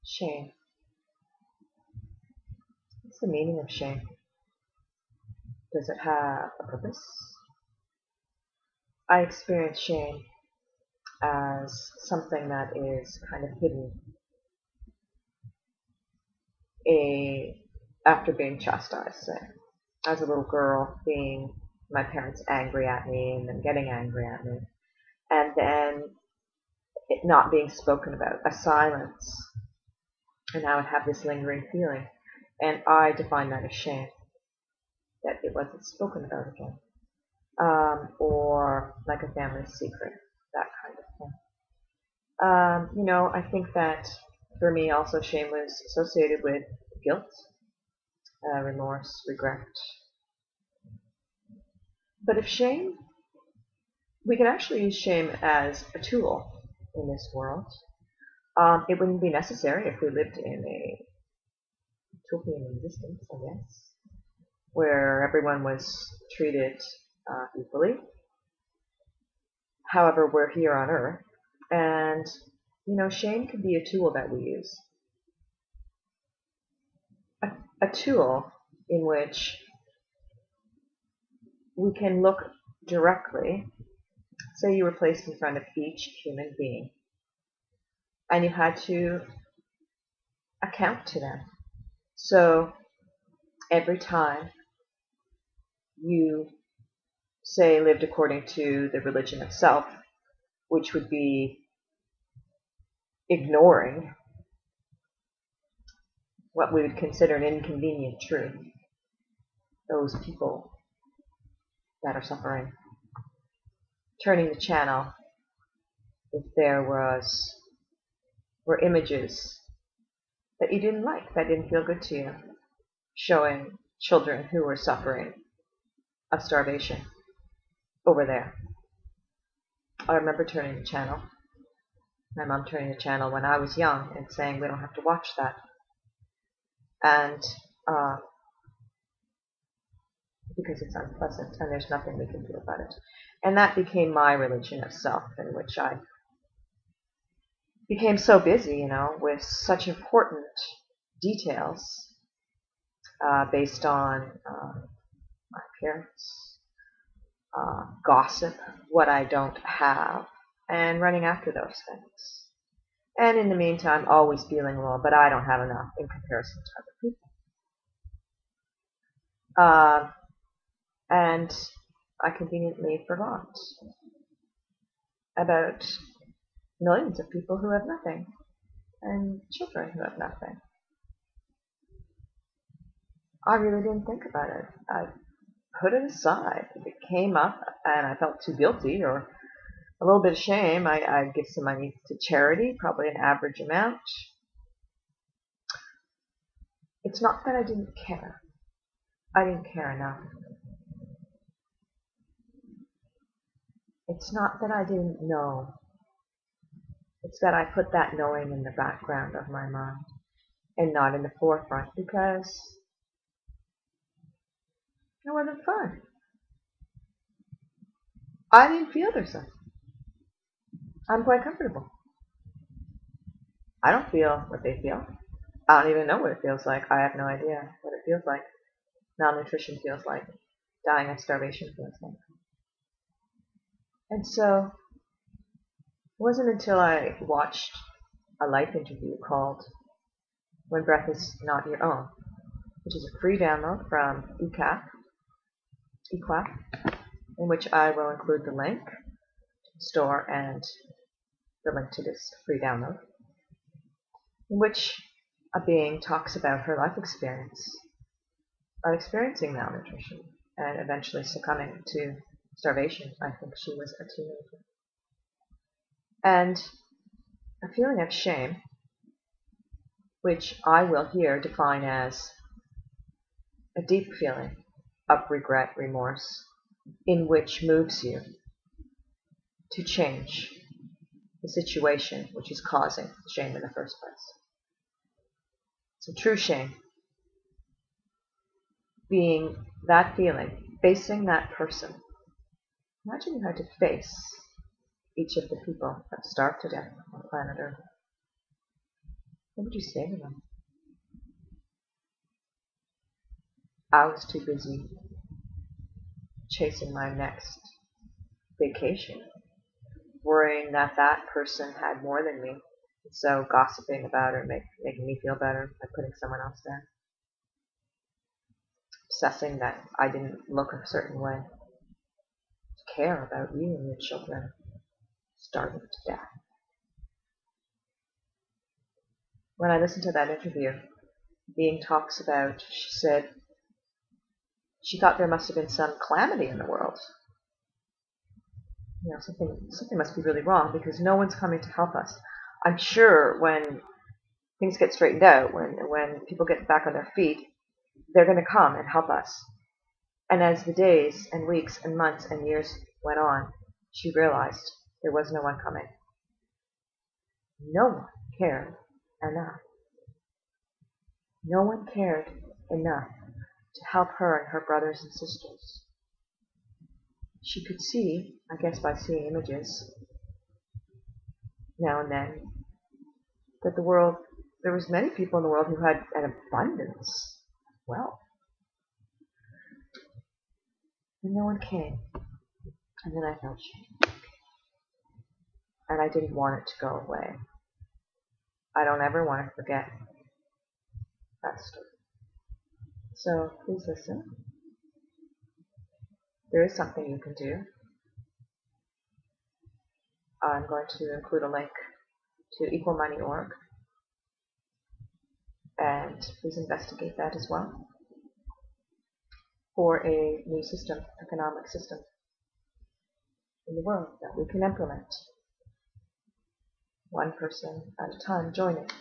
Shame. What's the meaning of shame? Does it have a purpose? I experience shame as something that is kind of hidden after being chastised, say. As a little girl, being my parents angry at me and then getting angry at me, and then it not being spoken about, a silence, and I would have this lingering feeling, and I define that as shame, that it wasn't spoken about again, or like a family secret, that kind of thing. I think that for me also shame was associated with guilt, remorse, regret. But if shame, we can actually use shame as a tool in this world. It wouldn't be necessary if we lived in a utopian existence, I guess, where everyone was treated equally. However, we're here on Earth, and shame can be a tool that we use. A tool in which we can look directly. Say you were placed in front of each human being, and you had to account to them. So every time you, say, lived according to the religion of self, which would be ignoring what we would consider an inconvenient truth, those people that are suffering, turning the channel if there were images that you didn't like, that didn't feel good to you, showing children who were suffering of starvation over there. I remember turning the channel, my mom turning the channel when I was young and saying, we don't have to watch that. And because it's unpleasant and there's nothing we can do about it. And that became my religion of self, in which I became so busy, with such important details based on my appearance, gossip, what I don't have, and running after those things. And in the meantime, always feeling, well, but I don't have enough in comparison to other people. And I conveniently forgot about millions of people who have nothing, and children who have nothing. I really didn't think about it. I put it aside. If it came up and I felt too guilty or a little bit of shame, I'd give some money to charity, probably an average amount. It's not that I didn't care. I didn't care enough. It's not that I didn't know. It's that I put that knowing in the background of my mind and not in the forefront, because it wasn't fun. I didn't feel there's something. I'm quite comfortable. I don't feel what they feel. I don't even know what it feels like. I have no idea what it feels like. Malnutrition feels like. Dying of starvation feels like. And so it wasn't until I watched a life interview called When Breath Is Not Your Own, which is a free download from EQUAP, in which I will include the link to the store and the link to this free download, in which a being talks about her life experience of experiencing malnutrition and eventually succumbing to starvation. I think she was a teenager. And a feeling of shame, which I will here define as a deep feeling of regret, remorse, in which moves you to change the situation which is causing shame in the first place. So true shame being that feeling, facing that person. Imagine you had to face each of the people that starved to death on planet Earth. What would you say to them? I was too busy chasing my next vacation, worrying that that person had more than me, so gossiping about her, making me feel better by putting someone else down, obsessing that I didn't look a certain way, to care about you and your children starving to death. When I listened to that interview, Being talks about, she said she thought there must have been some calamity in the world. You know, something must be really wrong because no one's coming to help us. I'm sure when things get straightened out, when people get back on their feet, they're going to come and help us. And as the days and weeks and months and years went on, she realized there was no one coming. No one cared enough. No one cared enough to help her and her brothers and sisters. She could see, I guess by seeing images now and then, that there was many people in the world who had an abundance of wealth. And no one came. And then I felt shame. And I didn't want it to go away. I don't ever want to forget that story. So please listen. There is something you can do. I'm going to include a link to EQUALIZIng.org. And please investigate that as well for a new system, economic system in the world that we can implement. One person at a time. Join it.